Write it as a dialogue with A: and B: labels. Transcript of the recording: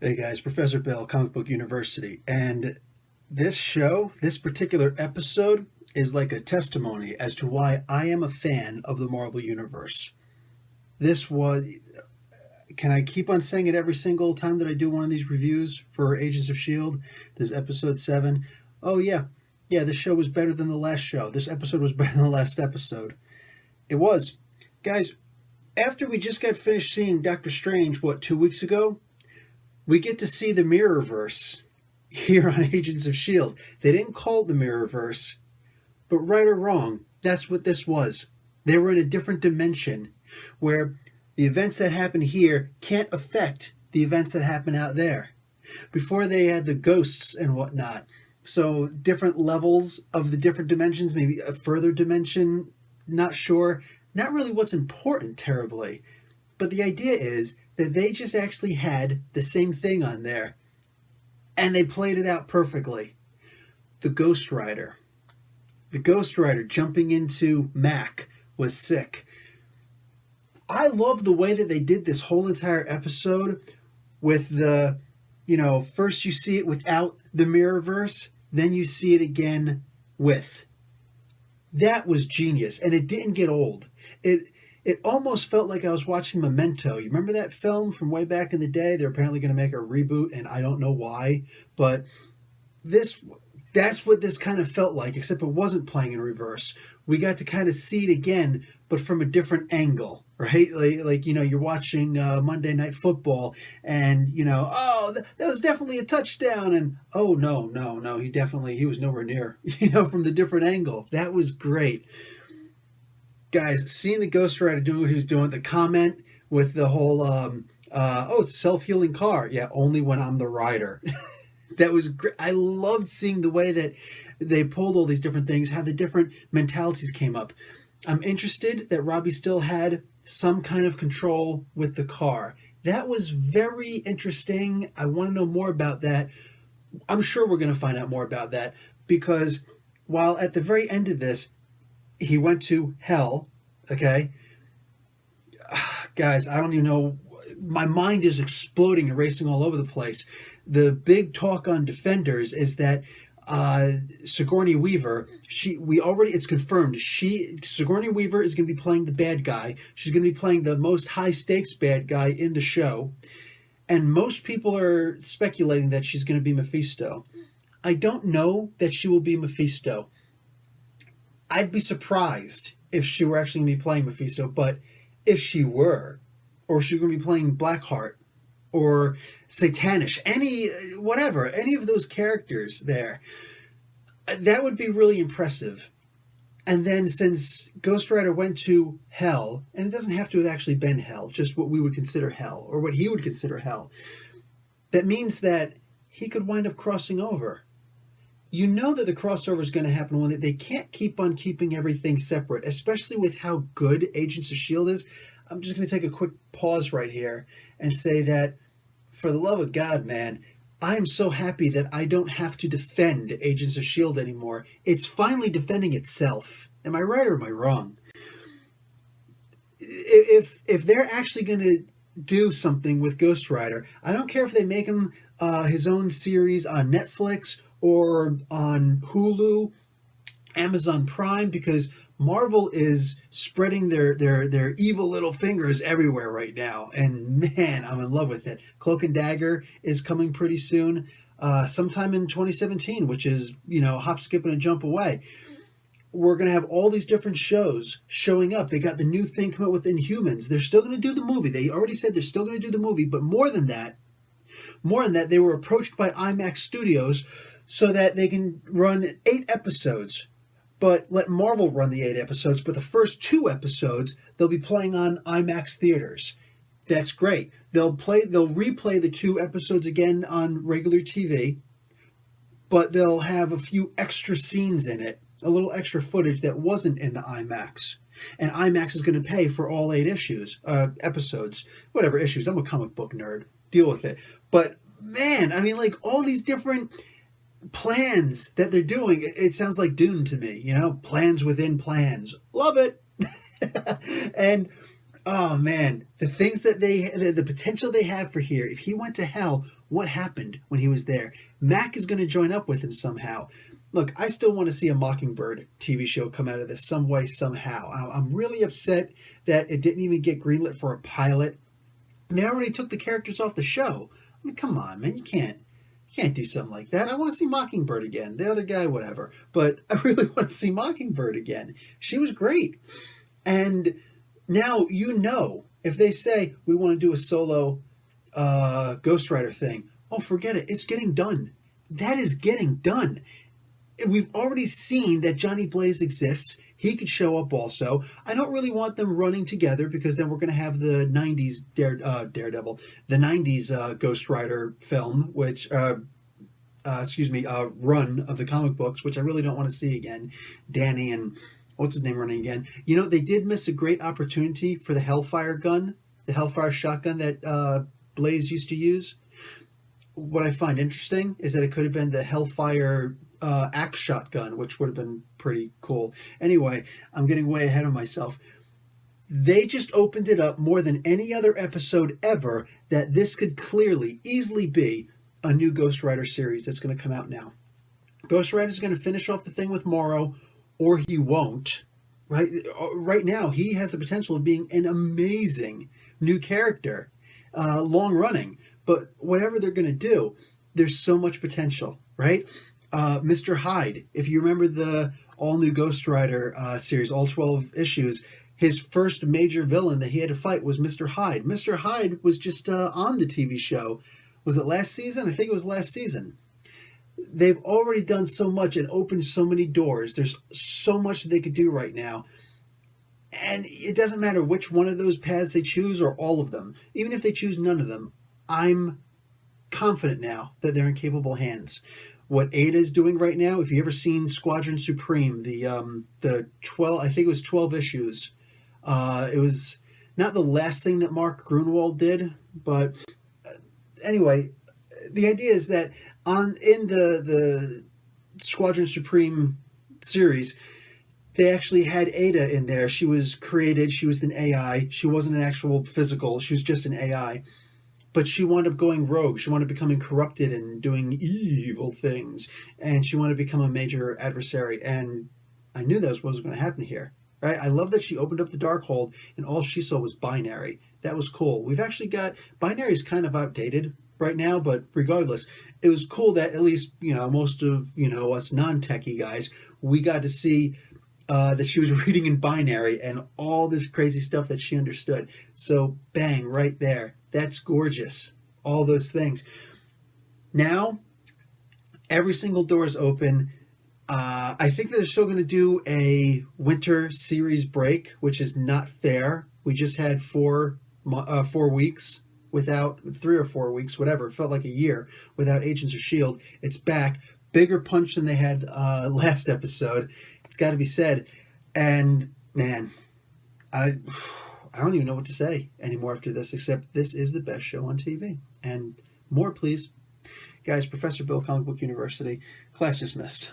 A: Hey guys, Professor Bill, Comic Book University. And this show, this particular episode, is like a testimony as to why I am a fan of the Marvel Universe. This was. Can I keep on saying it every single time that I do one of these reviews for Agents of S.H.I.E.L.D.? This is episode 7. Oh, yeah. Yeah, this show was better than the last show. This episode was better than the last episode. It was. Guys, after we just got finished seeing Doctor Strange, 2 weeks ago? We get to see the Mirrorverse here on Agents of S.H.I.E.L.D. They didn't call it the Mirrorverse, but right or wrong, that's what this was. They were in a different dimension where the events that happen here can't affect the events that happen out there. Before they had the ghosts and whatnot. So different levels of the different dimensions, maybe a further dimension, not sure. Not really what's important terribly. But the idea is that they just actually had the same thing on there. And they played it out perfectly. The Ghost Rider. The Ghost Rider jumping into Mac was sick. I love the way that they did this whole entire episode with the, first you see it without the Mirrorverse, then you see it again with. That was genius, and it didn't get old. It almost felt like I was watching Memento. You remember that film from way back in the day? They're apparently going to make a reboot, and I don't know why. But that's what this kind of felt like, except it wasn't playing in reverse. We got to kind of see it again, but from a different angle, right? Like you're watching Monday Night Football, and, that was definitely a touchdown. And, oh, no, he was nowhere near, from the different angle. That was great. Guys, seeing the Ghost Rider doing what he was doing, the comment with the whole, it's a self-healing car. Yeah, only when I'm the rider. That was great. I loved seeing the way that they pulled all these different things, how the different mentalities came up. I'm interested that Robbie still had some kind of control with the car. That was very interesting. I want to know more about that. I'm sure we're going to find out more about that because while at the very end of this, he went to hell, okay? Guys, I don't even know. My mind is exploding and racing all over the place. The big talk on Defenders is that Sigourney Weaver, it's confirmed. Sigourney Weaver is going to be playing the bad guy. She's going to be playing the most high stakes bad guy in the show. And most people are speculating that she's going to be Mephisto. I don't know that she will be Mephisto. I'd be surprised if she were actually going to be playing Mephisto, but if she were, or she were going to be playing Blackheart, or Satanish, any of those characters there, that would be really impressive. And then since Ghost Rider went to hell, and it doesn't have to have actually been hell, just what we would consider hell, or what he would consider hell, that means that he could wind up crossing over. You know that the crossover is going to happen when they can't keep on keeping everything separate, especially with how good Agents of S.H.I.E.L.D. is. I'm just going to take a quick pause right here and say that, for the love of God, man, I am so happy that I don't have to defend Agents of S.H.I.E.L.D. anymore. It's finally defending itself. Am I right or am I wrong? If they're actually going to do something with Ghost Rider, I don't care if they make him his own series on Netflix or on Hulu, Amazon Prime, because Marvel is spreading their evil little fingers everywhere right now. And man, I'm in love with it. Cloak and Dagger is coming pretty soon, sometime in 2017, which is, hop, skip, and a jump away. We're going to have all these different shows showing up. They got the new thing coming out with Inhumans. They're still going to do the movie. They already said they're still going to do the movie, but more than that, they were approached by IMAX Studios so that they can run 8 episodes, but let Marvel run the 8 episodes. But the first 2 episodes, they'll be playing on IMAX theaters. That's great. They'll replay the 2 episodes again on regular TV, but they'll have a few extra scenes in it, a little extra footage that wasn't in the IMAX. And IMAX is going to pay for all 8 episodes, whatever issues. I'm a comic book nerd. Deal with it. But man, all these different plans that they're doing, it sounds like Dune to me, plans within plans. Love it. And Oh man, the things that the potential they have for here. If he went to hell, what happened when he was there? Mac is going to join up with him somehow. Look, I still want to see a Mockingbird TV show come out of this some way, somehow. I'm really upset that it didn't even get greenlit for a pilot. And they already took the characters off the show. I mean, come on, man, you can't do something like that. I want to see Mockingbird again. The other guy, whatever. But I really want to see Mockingbird again. She was great. And now if they say we want to do a solo Ghost Rider thing, oh, forget it. It's getting done. That is getting done. We've already seen that Johnny Blaze exists. He could show up also. I don't really want them running together because then we're going to have the 90s Daredevil, the 90s Ghost Rider film, which, run of the comic books, which I really don't want to see again. Danny and what's his name running again. They did miss a great opportunity for the Hellfire gun, the Hellfire shotgun that Blaze used to use. What I find interesting is that it could have been the Hellfire axe shotgun, which would have been pretty cool. Anyway, I'm getting way ahead of myself. They just opened it up more than any other episode ever that this could clearly, easily be a new Ghost Rider series that's going to come out now. Ghost Rider's going to finish off the thing with Morrow, or he won't. Right now, he has the potential of being an amazing new character, long running. But whatever they're going to do, there's so much potential, right? Mr. Hyde, if you remember the all-new Ghost Rider series, all 12 issues, his first major villain that he had to fight was Mr. Hyde. Mr. Hyde was just on the TV show. Was it last season? I think it was last season. They've already done so much and opened so many doors. There's so much that they could do right now. And it doesn't matter which one of those paths they choose or all of them. Even if they choose none of them, I'm confident now that they're in capable hands. What Ada is doing right now, if you ever seen Squadron Supreme, the 12, I think it was 12 issues. It was not the last thing that Mark Gruenwald did, but anyway, the idea is that in the Squadron Supreme series, they actually had Ada in there. She was created. She was an AI. She wasn't an actual physical. She was just an AI. But she wound up going rogue. She wound up becoming corrupted and doing evil things. And she wanted to become a major adversary. And I knew that was what was going to happen here. Right? I love that she opened up the Darkhold and all she saw was binary. That was cool. We've actually got... Binary is kind of outdated right now, but regardless, it was cool that at least, most of, us non-techie guys, we got to see that she was reading in binary and all this crazy stuff that she understood. So, bang, right there. That's gorgeous. All those things. Now, every single door is open. I think that they're still going to do a winter series break, which is not fair. We just had 4 weeks without 3 or 4 weeks, whatever. It felt like a year without Agents of S.H.I.E.L.D. It's back. Bigger punch than they had last episode. It's got to be said. And, man, I don't even know what to say anymore after this, except this is the best show on TV. And more, please. Guys, Professor Bill, Comic Book University. Class dismissed.